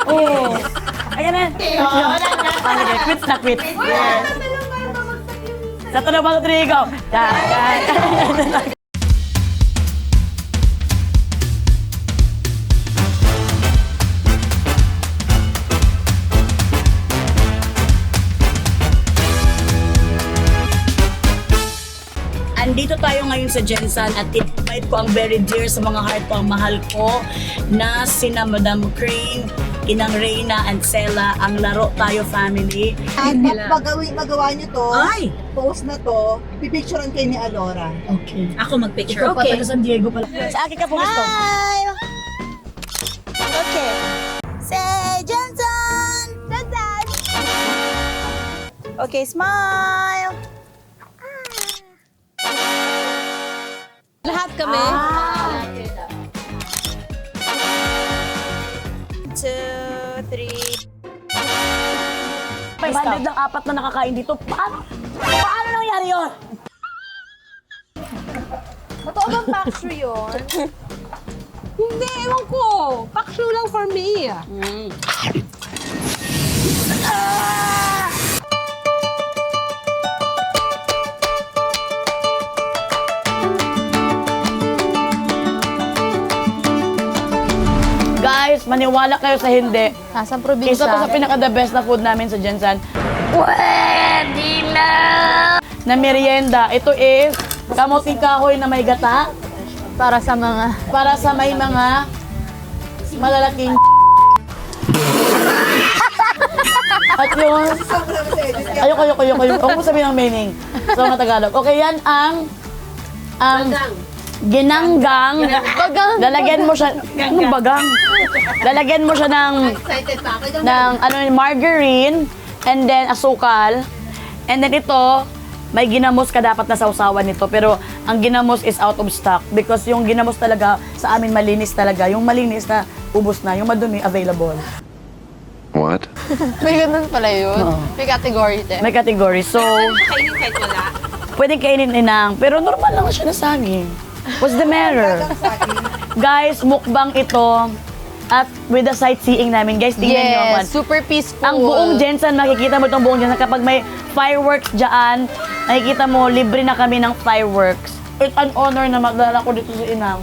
Oo. Ayan na. Quits na quits. Yes. Sa tanong ba sa trigo? Andito tayo ngayon sa Jensen at invite ko ang very dear sa mga heart ko, ang mahal ko na sina Madam Crane, Inang Reyna and Sela, ang Laro Tayo family. At magawa nyo to, Ay! post na to, pipicturean kayo ni Alora. Okay. Ako mag-picture. Ikaw pa taga San Diego pala. Sa akin ka po gusto. Smile! Okay. Say Jensen! Jensen! Okay, smile! Lahat kami. 2, 3. 500 lang apat na nakakain dito. Paano nangyari yun? Totoo bang pack-shoe yun? Hindi, ewan ko. Pack-shoe lang for me. Guys, maniwala kayo sa hindi. Nasaan Isa probinsya? to sa pinaka-the best na food namin sa Jensen. Pwede na! Na merienda. Ito is kamuting kahoy na may gata Para sa mga... para sa may mga malalaking at yun, ayoko. Huwag mo sabihin ang meaning. So, mga Tagalog. Okay, yan ang ginanggang. Lalagyan mo siya, ano bagang? Lalagyan mo siya ng margarine and then asukal. And then ito, may ginamos ka dapat na sausawan nito. Pero ang ginamos is out of stock because yung ginamos talaga sa amin malinis talaga. Yung malinis na ubos na, yung madumi available. What? May ganun pala yun. Oo. May category din. May category. So, Kainin kahit wala. pwedeng kainin inang, pero normal lang siya na saging. What's the matter? Guys, mukbang ito at with the sightseeing namin. Guys, tingnan nyo ako. Yes, super peaceful. Ang buong Jensen, makikita mo itong buong Jensen. Kapag may fireworks dyan, nakikita mo, libre na kami ng fireworks. It's an honor na magdala ko dito sa Inang,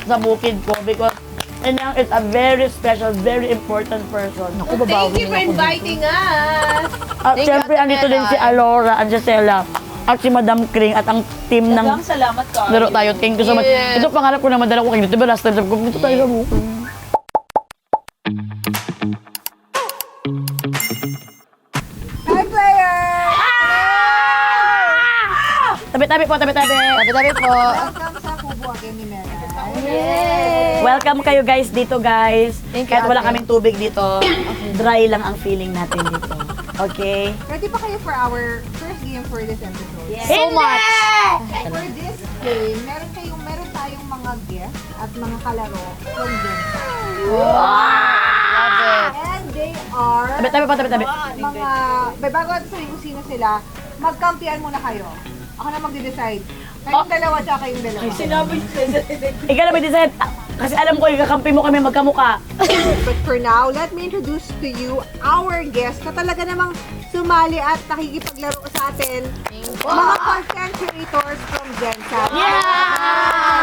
sa bukid ko, because Inang is a very special, very important person. Naku, Thank you for inviting us. At Thank you, syempre, Ate andito Mela. din si Alora, and Gisela, at si Madam Kring, at ang team ng Salamat ka. Laro Tayo. Thank you so much. Yes. Ito pangarap ko na madala ko kayo. Diba last time sabi ko, dito tayo sa bukid. Hi, player! Tabi-tabi po, tabi-tabi. Tabi-tabi po. Welcome sa Kubo again ni Mera. Welcome kayo guys dito, guys. Thank you, Kahit wala Ate. kaming tubig dito, dry lang ang feeling natin dito. Okay? Ready pa kayo for our first game for this episode? So much. For this game, meron tayong mga guests at mga kalaro from Jensen. Love it. And they are Tabi-tabi po, tabi-tabi. mga, bago natin sabihin kung sino sila, magkampihan muna kayo. Ako na magde-decide. Kayong dalawa tsaka kayong dalawa. Ikaw na may decide. Kasi alam ko, kakampi mo kami magkamuka. But for now, let me introduce to you our guest na talaga namang sumali at nakikipaglaro sa atin. Mga content creators from Jensen. Yeah!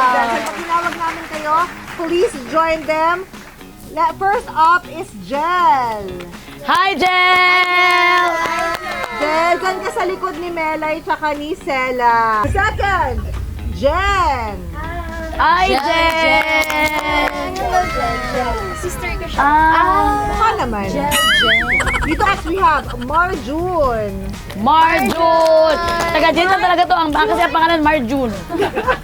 Jensen, pag tinawag namin kayo, please join them. First up is Jel. Hi, Jel! Jel, dyan ka sa likod ni Melay tsaka ni Sela. Second, Jen. Hi, Jel! Sister ko siya. Mukha naman. Dito as we have Marjun. Marjun! Taga-Jensen talaga to. Kasi ang pangalan, Marjun.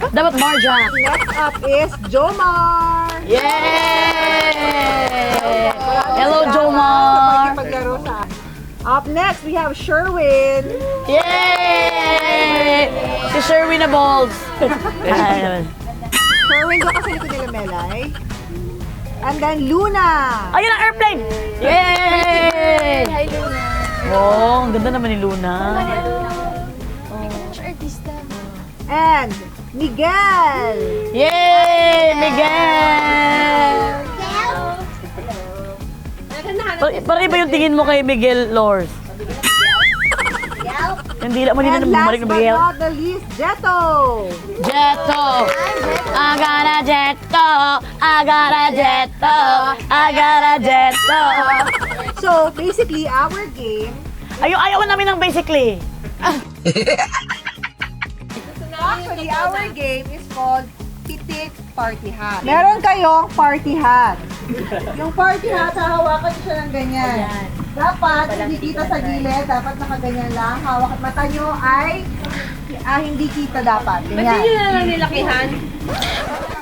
Dapat Marja. Next up is Jomar. Yay! Hello, Salamat Jomar! sa paglaro sa akin. Up next, we have Sherwin. Yay! Si Sherwin na balls. Sherwin, doon ka sa likod nila Melay. And then Luna. Ayun ang airplane! Yay! Hi, Luna. Oh, ang ganda naman ni Luna. Artista. And Miguel. Yay! Miguel! Parang iba yung tingin mo kay Miguel Lors. Yung dila mo, hindi na And bumalik last na but Miguel. not the least, Jetto. Jetto! I got a Jetto! I got a Jetto! I got a Jetto! So, basically, our game, Ayaw namin ng basically. actually, our game is called Pitik Party Hat. Meron kayong party hat. Yung party hat, hahawakan nyo siya ng ganyan. Dapat, hindi kita sa gilid, dapat nakaganyan lang. Hawak at mata nyo ay hindi kita dapat. Ganyan. Hindi na lang nilakihan.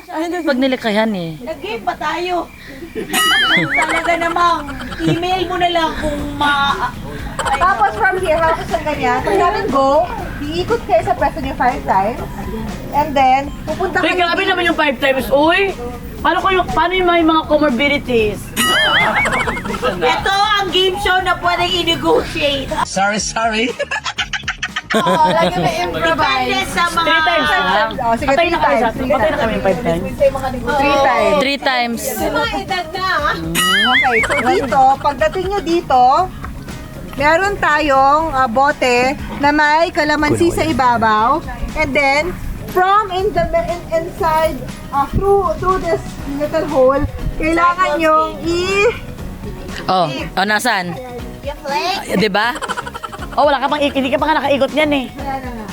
Ay, hindi pag nilikayan eh. Nag-game pa tayo. Talaga namang, email mo na lang kung Tapos from here, hawak siya ganyan. Pag namin go, iikot kayo sa pwesto niyo 5 times. And then, pupunta Uy, kayo. grabe naman yung 5 times. Uy! Paano yung may mga comorbidities? ito ang game show na pwedeng i-negotiate. Sorry. Oo, lagi may improvise. Depende sa mga... 3 times lang. Oh, sige, Patay na 3 kami times. patay na kami 5 times. 3 times. 3 times. Mga edad na, ah. Okay, so dito, pagdating nyo dito, meron tayong bote na may kalamansi sa ibabaw. And then, from inside, through this little hole, kailangan yung Nasaan? Diba? Oh, wala ka pang hindi ka pa nga nakaikot niyan eh. Ayan na nga.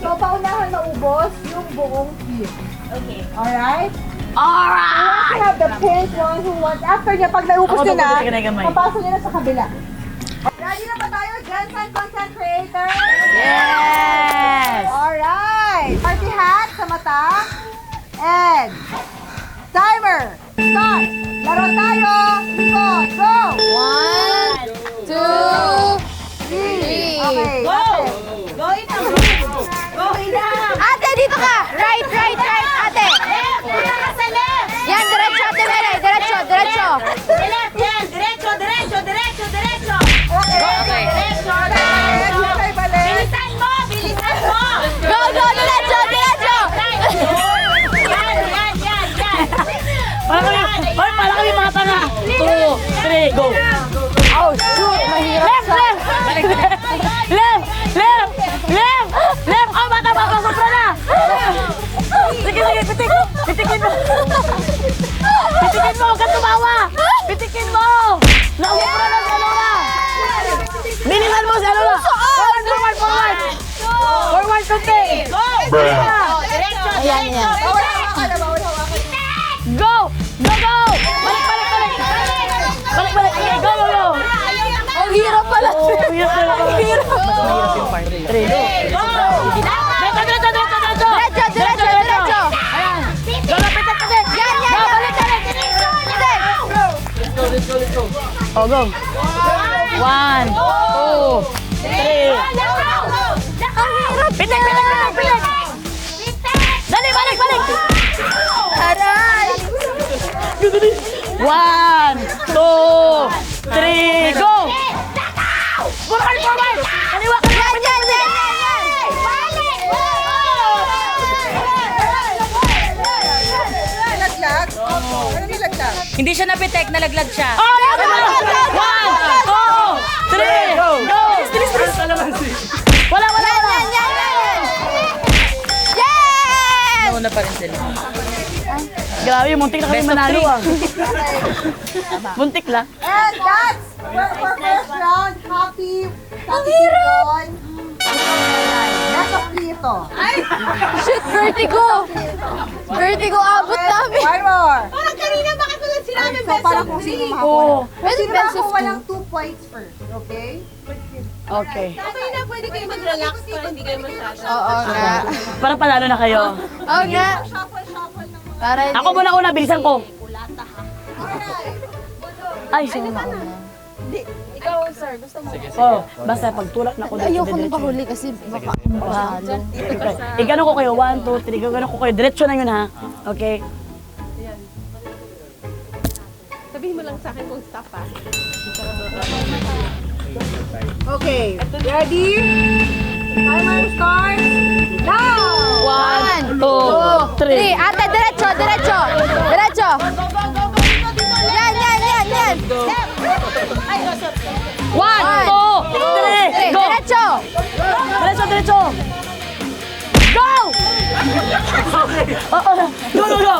So, paunahan maubos yung buong kit. Okay. Alright? Alright! You have the pink one who wants, after niya, pag naubos Ako, nyo na, mabuti ka na yung gamay. papasok nyo na sa kabila. Ready na ba tayo, Jensen Content Creator? Yes! Alright! Party hat sa mata. And timer. Start. Laro tayo. Ikot. Go. 1, 2, 3. Okay. Go! ate. Go ito! Go ito! Ate, dito ka! Right, ate! Sa left! Yan, diretso, ate Mary! Diretso! Sa left yan! Diretso! Okay. Diretso! Dito tayo balik. Bilisan mo! Go, diretso! Parang kami mga tanga. 2, 3, go! Oh, shoot! Mahirap sa... Left! Oh, bata, sobra na! Sige, pitikin mo! Pitikin mo, huwag kang tumawa! Pitikin mo! Naubra na si Alola! Bilisan mo si Alola! Forward! Forward, kunti! Diretso! Go! Balik! Balik! Okay, go! Ang hirap pala! Ang hirap yung part. 3, go! Diretso! Ayan! Go, lapitan kasi! Yan! Go, balik! Oh, go! 1, 2, 3. Pitik! Dali, balik! Aray! 1, 2, 3, go! Forward! Kaliwa! Nilaglag? Ano nilaglag? Hindi siya napitek, nalaglag siya. Oh, 1, 2, 3, go! Wala! Yes! Nauna pa rin sila. Grabe, muntik na kami Best of manalo three. ah. Muntik lang. And that's for first round. Happy season. Best of 3 ito. Shoot, vertigo abot namin. One more. Parang kanina, bakit ko lang sinabi So, para kung sino Oo. makakuha. Pwede Sino best of makakuha two. ng 2 points first, okay? Okay. Okay na, pwede kayo mag-relax para hindi kayo masyado. Oo nga. Para panalo na kayo. Oo nga. Para Ako muna, bilisan ko. Ay, sino na una? ikaw, sir, gusto mo? Oh, basta pagtulak na ko dito. Ayoko na bahuli kasi baka mahalo. Okay. Gano'n ko kayo. 1, 2, 3. Gano'n ko kayo. Diretso na yun ha. Okay? Sabihin mo lang sa akin kung stop ah. Okay. Ready? Timer starts now! 1, 2, 3. Ate, diretso! Yan! Go, go, go!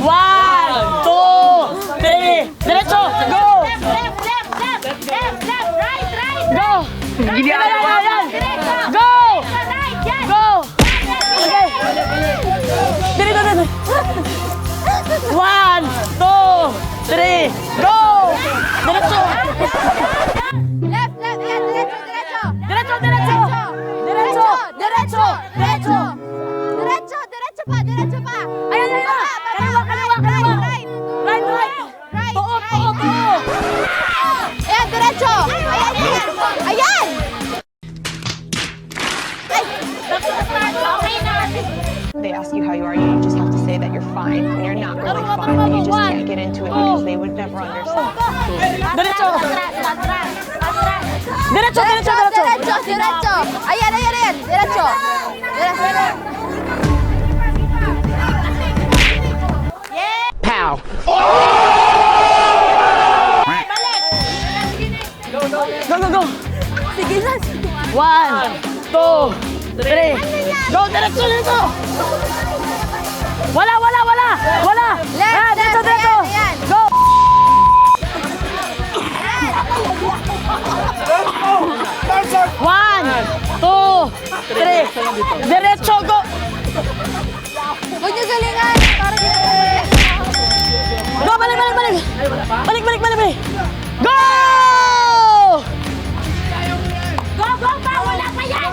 One, two, three! Diretso! Go! Go! Yan! Go! Go! Okay! Dito, dito! One, two, three, go! Diretso! Diretso, diretso! Diretso! Diretso! Diretso! Ayan, ayan, ayan! Kaliwa, kaliwa, kaliwa! Right, right! Tuo, tuo, tuo! Ayan, diretso! Ayan! They ask you how you are, you just have to say that you're fine when you're not really fine. You just can't get into it because they would never understand. Diretso! Diretso, diretso, diretso! Diretso! Ayan, ayan, ayan! Diretso! Pow! Go, go, go! Sige na! One, two, three. Go, diretso, diretso! Wala, wala, wala! Wala! Ah, diretso, diretso! Ayan, ayan. Go! One, two, three. Diretso, go! Huwag niyo galingan! Para dito. Go, balik, balik, balik! Balik, balik, balik, balik! Go! Go, go, go! Wala pa yan!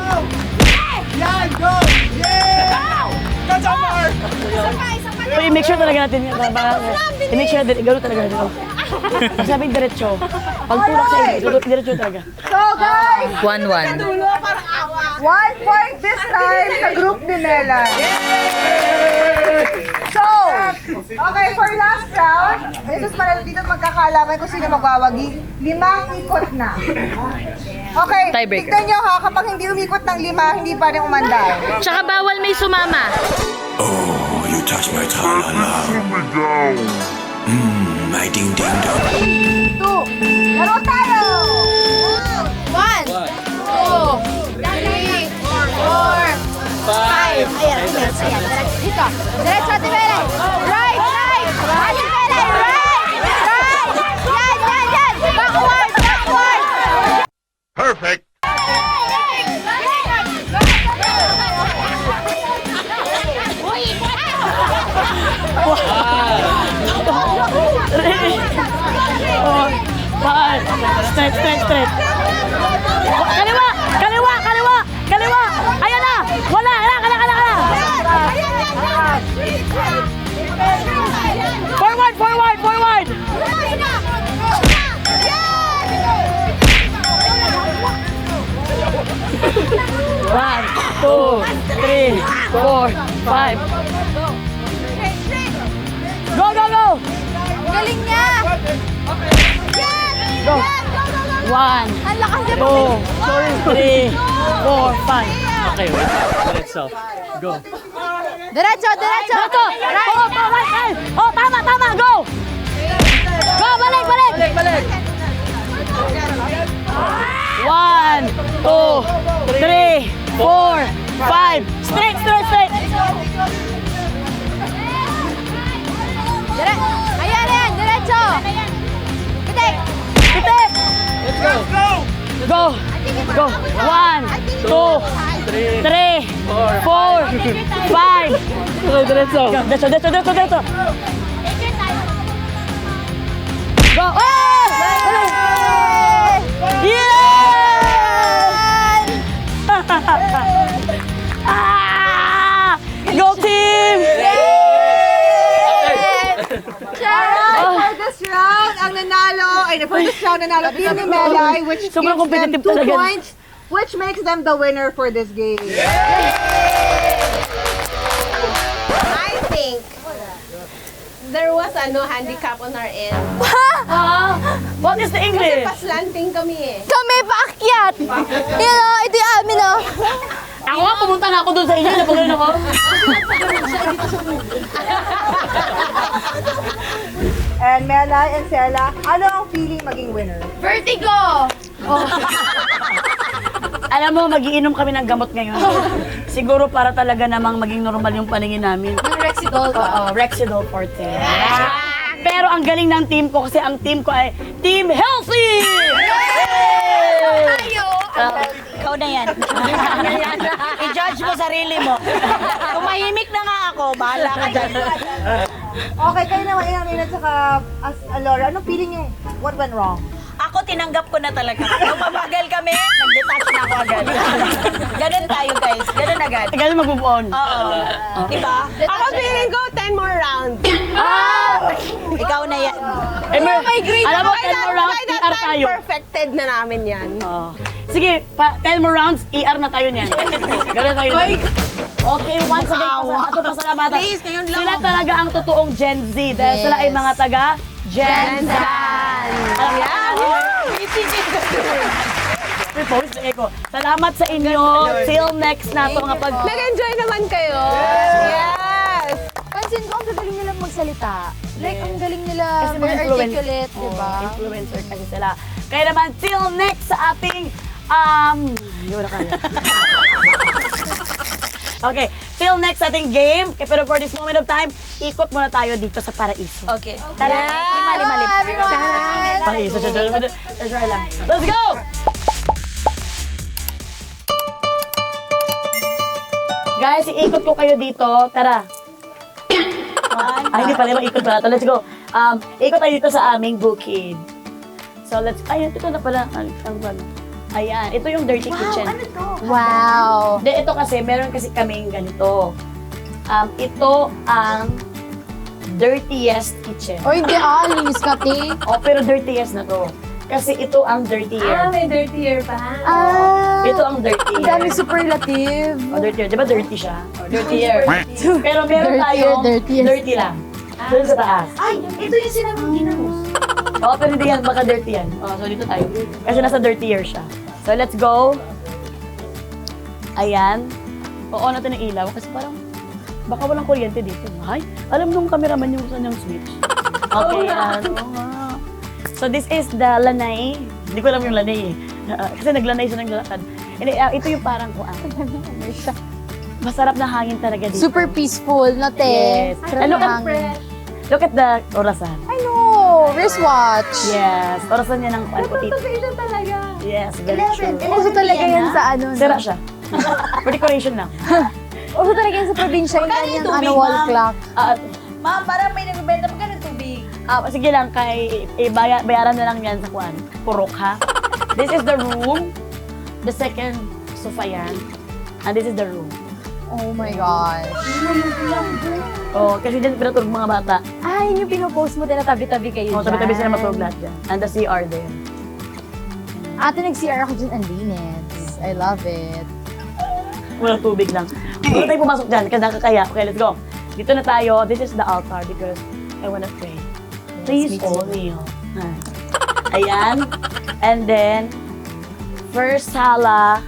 So, i-make sure talaga natin, i-make sure natin, gano'n talaga natin. Pag sabing diretso, pag tulak sa'yo, diretso talaga. So guys, 1-1. 1 point this time sa group ni Mela. So, okay, for last round, dito magkakaalaman kung sino magwawagi. 5 ikot na. Okay, Tiebreaker. tignan nyo ha, kapag hindi umikot ng 5, hindi pa rin umandar. Tsaka bawal may sumama. Oh, you touch my tra-la-la. My ding-ding-dong. 2, laro tayo! 1, 2, 3, 4, 5. Ayan, ayan, ayan. Dito. Diretso, Ate Bele. Right, right. Ate Bele, right, right. Yan, yan, yan. Backward, backward. Perfect. Five. Straight, straight, straight. Kaliwa! Kaliwa! Kaliwa! Kaliwa! Ayan na! Wala! Kala! Kala! Kala! Kala! Forward! Forward! Forward! One, two, three, four, five. Go, go, go! Galing niya. Go! One, Ang lakas niya. two, three, four, five. Okay, wait. Diretso. Go. Diretso, diretso. Diretso! Right. Oh, right, right! Oh, tama, tama! Go! Go, balik, balik! Balik! One, two, three, four, five. Straight, straight, straight! Ayan, ayan. Diretso. Pitik. Pitik! Let's go! Go! Go! One, two, three, four, five. Go, diretso. Go, diretso, diretso, diretso, diretso. Go! Oh! Yeah! Ah! Go team! For this round, ang nanalo, for this round, nanalo team ni Melay, which gives Sobrang them competitive 2 talaga. points, which makes them the winner for this game. I think there was handicap on our end. What is the English? Paslanting kami eh. Kami paakyat. Yan o, ito yung amin o. Ako nga, pumunta na ako doon sa inyo. Napagano'n ako. And Melay and Sela, ano ang feeling maging winner? Vertigo. Alam mo, magiinom kami ng gamot ngayon. Siguro para talaga namang maging normal yung paningin namin. Yung Rexidol Oo, Rexidol Forte. Pero ang galing ng team ko kasi ang team ko ay Team Healthy! Ikaw na yan. I-judge mo sarili mo. Tumahimik na nga ako, bahala ka dyan. Okay, kayo naman, Inang at saka as Laura, anong feeling yung what went wrong? Ako, tinanggap ko na talaga. Nung mabagal kami, nag-detach na ako agad. Ganun tayo, guys. Ganun agad. Ganun mag-move on. Oo. Diba? Ako feeling ko 10 more rounds. Ikaw na yan. Alam mo, 10 more rounds, By that ER time, tayo. perfected na namin yan. Sige, 10 more rounds, ER na tayo niyan. Ganun tayo. Okay, once again, pasalamatan. Please, ngayon lang. Sila talaga ang totoong Gen Z dahil sila ay mga taga Gen Z. Salamat sa inyo. Till next na ito mga pag... Nag-enjoy naman kayo. Yes! Pansin ko, ang gagaling nilang magsalita. Like, ang galing nila Kasi mga very articulate, di ba? Influencer kasi sila. Kaya naman, till next sa ating... Hindi ko na kaya. Okay, till next sa ating game. Pero for this moment of time, ikot muna tayo dito sa Paraiso. Okay. Tara, Hello, everyone! Paraiso. Try lang. Let's go! Guys, iikot ko kayo dito. Tara. Ay, hindi pala ikot pala. Let's go. Ikot tayo dito sa aming bukid. So, ayun, ito na pala. Ayan, ito yung dirty kitchen. Wow! Then, ito kasi, meron kasi kaming ganito. Ito ang dirtiest kitchen. O hindi linis ka, te. Oh, pero dirtiest na to. Kasi ito ang dirtier. may dirtier pa. Ito ang dirtier. Ang daming superlative. Oh, dirtier. Di ba dirty siya? Dirtier. Pero meron Dirtier, tayong dirtiest. dirty lang. Doon sa taas. Ay, ito yung sinabang ginamos. Oo, pero hindi yan. Baka dirty yan. Oh, so dito tayo. Kasi nasa dirtier siya. So let's go. Ayan. Oo, natin ang ilaw. Kasi parang baka walang kuryente dito. Ay, alam nung cameraman yung saan yung switch. Okay, oo nga. So this is the lanay. Hindi ko alam yung lanay eh. Kasi naglanay siya ng lakad. Ito yung parang kuan. Masarap na hangin talaga dito. Super peaceful, no, te? Yes. Sarap And ng hangin. look at the orasan. I know! Wristwatch. Yes, orasan niya ng kuan ko dito. talaga. Yes, very true. Uso talaga yan sa ano. Sira siya. For decoration lang. Uso talaga yan sa probinsya. Magkano Yan yung yung tubig, ano, wall ma'am? clock. Ma'am, parang may nagbebenta pa ka ng tubig. Sige lang, bayaran na lang yan sa kuan. Purok, ha? This is the room. The second sofa yan. And this is the room. Oh my gosh. Oh, kasi dyan pinatulog mga bata. Yun yung pinopost mo, tabi-tabi kayo Oh, tabi-tabi sila matulog lahat dyan. And the CR there. Ate, nag-CR ako dyan, ang linis. I love it. Walang tubig lang. Huwag tayo pumasok dyan, kasi nakakaya. Okay, let's go. Dito na tayo. This is the altar because I wanna pray. Please all kneel. Ayan. And then, first sala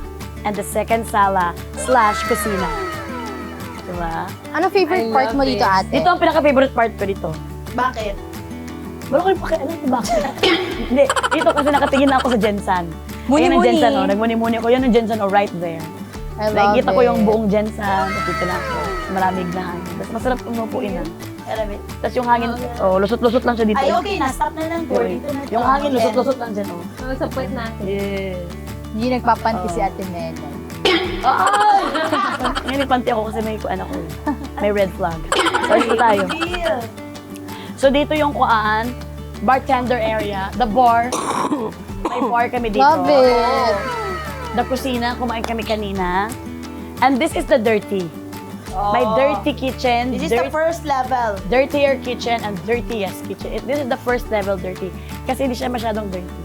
and the second sala / kusina. Diba? Ano favorite part mo dito, ate? Dito ang pinaka-favorite part ko dito. Bakit? Wala ko yung pakialam kung bakit. Hindi, dito kasi nakatingin na ako sa Jensan. Muni-muni. Ayan ang Jensan, oh. Nagmuni-muni ako. Yan ang Jensan, oh, right there. I love Nakikita ko yung it. buong Jensan. Tapos dito na ako. Malamig na hangin. Tapos masarap umupuin na. Tapos yung hangin, oh, lusot-lusot lang siya dito. Ay, okay na. Stop na lang po. Dito na Yung hangin, lusot-lusot lang dyan, oh. Sa puwet natin. Yes. Hindi nagpapanti si Ate Mela. Ngayon, nagpanti ako kasi may kuan ako. May red flag. So, dito tayo. So, dito yung kuan, bartender area, the bar. May bar kami dito. Love it. The kusina, kumain kami kanina. And this is the dirty. My dirty kitchen. This is the first level. Dirtier kitchen and dirtiest kitchen. This is the first level dirty. Kasi hindi siya masyadong dirty.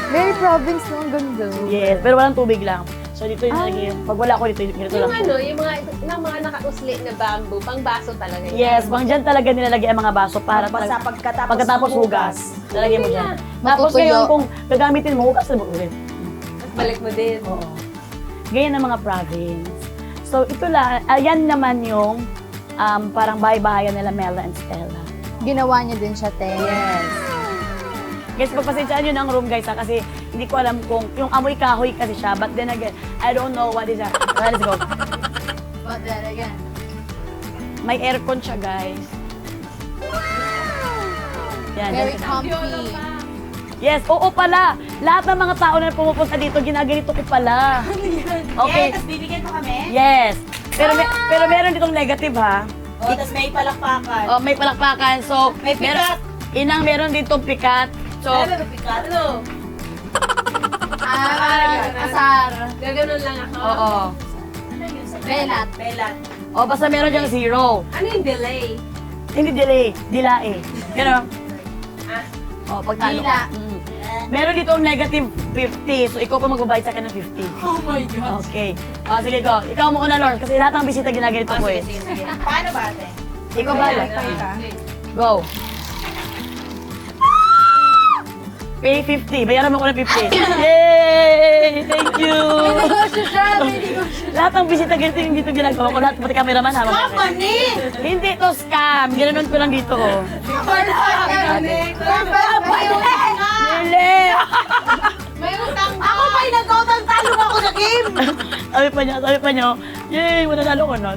Very province no, ang ganda. Yes, pero walang tubig lang. So dito yung nalagay yung, pag wala ko dito, ganito Yung lang. ano, yung mga nakausli na bamboo, pang baso talaga yun. Yes, bang dyan talaga nilalagay ang mga baso para Basta pagkatapos hugas. Lalagay mo dyan. Tapos Matutuyo. ngayon, kung gagamitin mo, hugas na mo ulit. Tapos balik mo din. Oo. Ganyan ang mga province. So ito lang, ayan naman yung parang bahay-bahayan nila Mela and Stella. Ginawa niya din siya, te. Yes. Guys, pagpasensyaan nyo ng room guys ha, kasi hindi ko alam kung yung amoy kahoy kasi siya. But then again, I don't know what is that. Well, let's go. But then again. May aircon siya guys. Yan, Very yan. comfy. Yes, oo pala. Lahat ng mga tao na pumupunta dito, ginaganito ko pala. Okay. Tapos bibigyan mo kami? Yes. Pero meron ditong negative ha. O, tapos may palakpakan. Oh, may palakpakan. So, May pikat. Meron ditong pikat. So, Ay, may pikat. Ano? Asar. Gaganon lang ako. oo. Belat. Belat. Oh, basta meron diyang 0. Ano yung delay? Hindi delay, dilae. Gano'n? Oh, pag talo Dila. ka. Meron dito negative 50. So, ikaw pa magbabayad sa akin ng 50. Oh my God. Okay. Oh, sige ko. Ikaw mo una, Lord. Kasi lahat ng bisita ginaganito ko eh. Sige. Paano ba ate? Ikaw ba? Go. Pay 50. Bayaran mo ko ng 50. Yay! Thank you! Negosyo siya, may negosyo. Lahat ng bisita ganito yung dito ginagawa ko. Lahat pati cameraman hawak ko. Company! Hindi to scam. Ginanon ko lang dito. Oh. Lili! May utang ka. Ako pa yung nag-utang talo ako sa game! Sabi pa niya, yay, mananalo ko. No.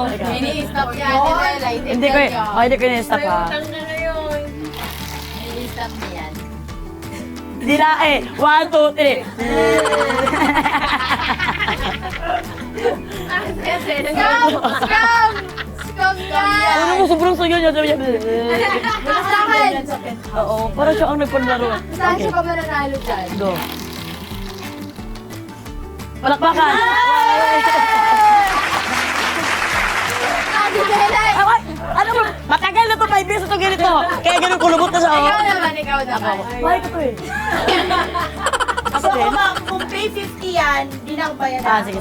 Teka. Ini-stop yan. Dibela, Hindi ko hindi ko na-stop ha. Utang na ngayon. Ini-stop niya yan. Dilae. 1, 2, 3. Scam! Scam! Scam yan! Ano mo, sobrang sayo niya. Sabi niya, Basta akin! oo, parang siya ang nagpanlaro. Saan Okay, siya pa mananalo dyan? go. Palakpakan! Dibela! Ay, ano mo, matagal na to 5 years ito ganito. Kaya ganun kulubot na siya. Ikaw Oh. naman, ikaw naman. Bakit ito eh? So, kung pay 50 yan, di na ako bayaran. Ah, sige.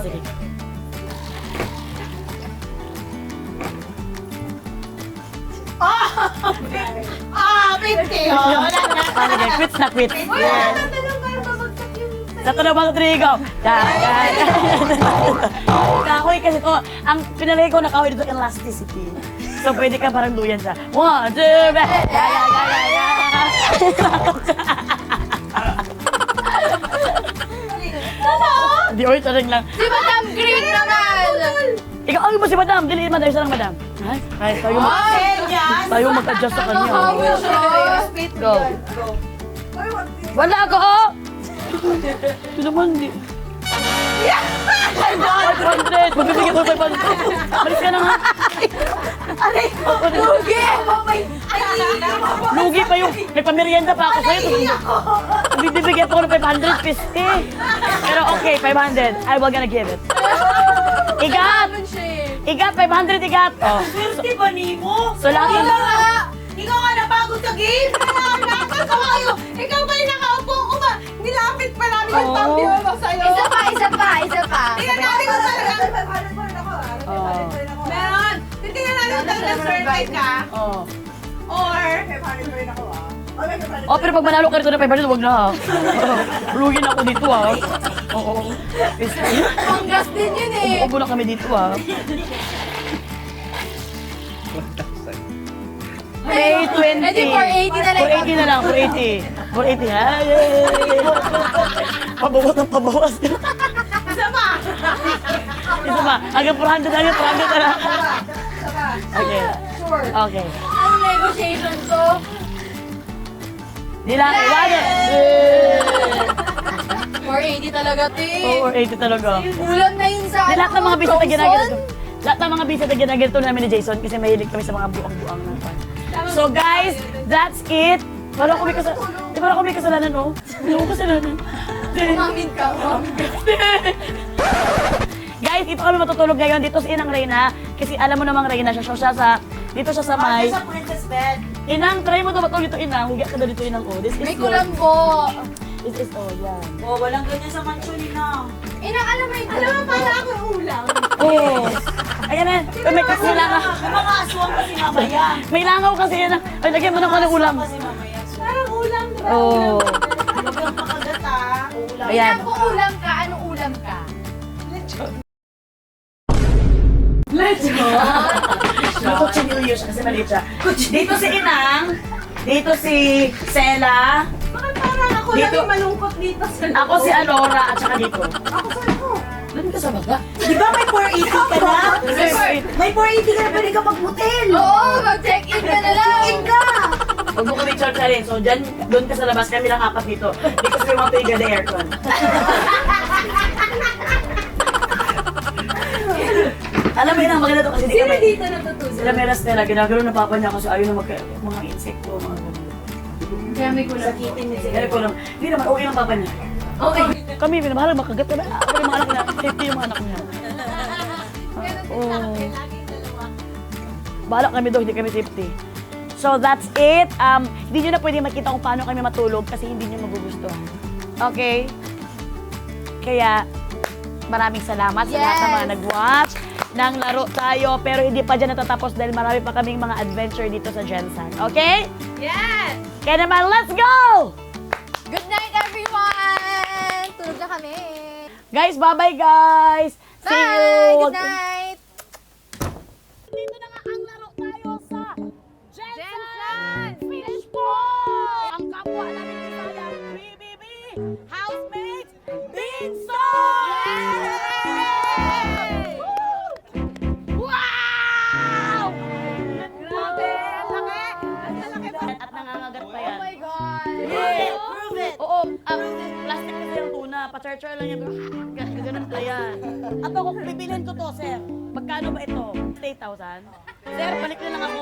Ah, 50! Oh, wala na. Ah, sige, quits na quits. Yes. Sa tanong mga trigo. Kahoy kasi to, ang pinalagay ko na kahoy dito, elasticity. So, pwede ka parang duyan siya. 1, 2, 3. Di oy, tarang lang. Si Madam Green naman! Ikaw, ano ba si Madam? Dili, Madam, isa lang, Madam. Ay, tayo mag-adjust sa kanya. oh. Nakahawil siya. Go. Wala ako, oh! Ito naman, di. 500! Magbibigay ko 500. Malis ka na nga. Lugi pa yung, nagpamerienda pa ako sa'yo. Bibigyan pa ako ng 550. Pero okay, 500. I will gonna give it. Igat! Igat, 500 igat. Oh. Swerte ba ni mo? So, lahat ng... Ikaw nga napagod sa game! Nakakal ka kayo! Ikaw ba yung nakaupo ko ba? Nilapit pa namin yung Oo. tabi mo sa'yo! Isa pa. Tingnan natin kung talaga... Oh. Meron! Tingnan natin kung talaga swerte ka. Oh. Or... Oh, pero pag manalo ka rito na 500, wag na ha. Lugi na ako dito ha. Oo. Panggas din yun eh. Ubo na kami dito ha. May 20. Edi 480 na lang. 480 na lang, 480. 480 ha. Pabawas ng pabawas. Isa pa! Isa pa. Hanggang 400 na lang. Okay. Okay. Ano negotiation to? Nila, wala. 480 talaga, te. Oh, 480 talaga. Ulam na yun sa Di lahat ng mga bisita Thompson. ginaganito. Lahat ng mga bisita ginaganito namin ni Jason kasi mahilig kami sa mga buang-buang ng pan. So guys, that's it. Parang ako may kasalanan, oh. Hindi ako kasalanan. Umamin ka. Guys, ito kami matutulog ngayon dito sa Inang Reyna. Kasi alam mo namang Reyna siya. So, dito siya sa may... Sa princess bed. Inang, try mo ito. Ba't dito, Inang? Huwag ka daw dito, Inang. Oh, this is May good. kulambo. This is, oh, yan. Oh, walang ganyan sa mansion nila. Inang, alam mo yung kulambo. Para ako ulam. Oh. Ayan na. May langaw. May mga aswang kasi mamaya. May langaw kasi yan. Ay, lagyan mo na ko ng ulam. Kasi mamaya. Parang ulam. Oh. Huwag kang makagat ah. Ulam. Ayan. Inang, kung ulam ka, anong ulam ka? Luto chinillo siya kasi maliit siya. Dito si Inang. Dito si Sela. Dito, malungkot dito sa ako si Alora at saka dito. Ako sa ako. Doon ka sa baga. Di ba may 480 ka na? May 480 ka na, pwede ka mag-motel. Oo, mag-check-in ka na lang. Check-in ka. Huwag mo kami charcharin. So, dyan, doon ka sa labas. Kami lang apat dito. Because we want to get the aircon. Alam mo yun ang maganda to kasi di kami. dito natutunan. Sila may Rastela, ginagano na papa niya kasi ayaw na mga insekto, mga ganun. Kaya may kulang. Sakitin niya Kaya ko lang, hindi naman, okay ang papa niya. Okay. Kami, minamahalang makagat kami. Ako yung mga anak niya, safety yung mga anak niya. Bahala kami doon, hindi kami safety. So that's it. Hindi nyo na pwede makita kung paano kami matulog kasi hindi nyo magugustuhan. Okay? Kaya, maraming salamat sa lahat ng mga nag-watch ng Laro Tayo. Pero hindi pa dyan natatapos dahil marami pa kaming mga adventure dito sa Gensan. Okay? Yes! Kaya naman, let's go! Good night, everyone! Tulog na kami. Guys, bye-bye guys! See Bye! you! Good night! Dito na nga ang Laro Tayo sa Gensan! Fish Pond! Ang kapwa namin ni Sayang, BBB, housemates, Binson! Wow! Grabe! Ang laki! Ang laki ba? At nangangagat pa yan. Oh my God! Prove it! Oo, plastic kasi yung tuna. Pa-char-char lang yan. Ganun pa yan. At ako, bibilhin ko to, sir. Magkano ba ito? 8,000? Sir, balik na lang ako.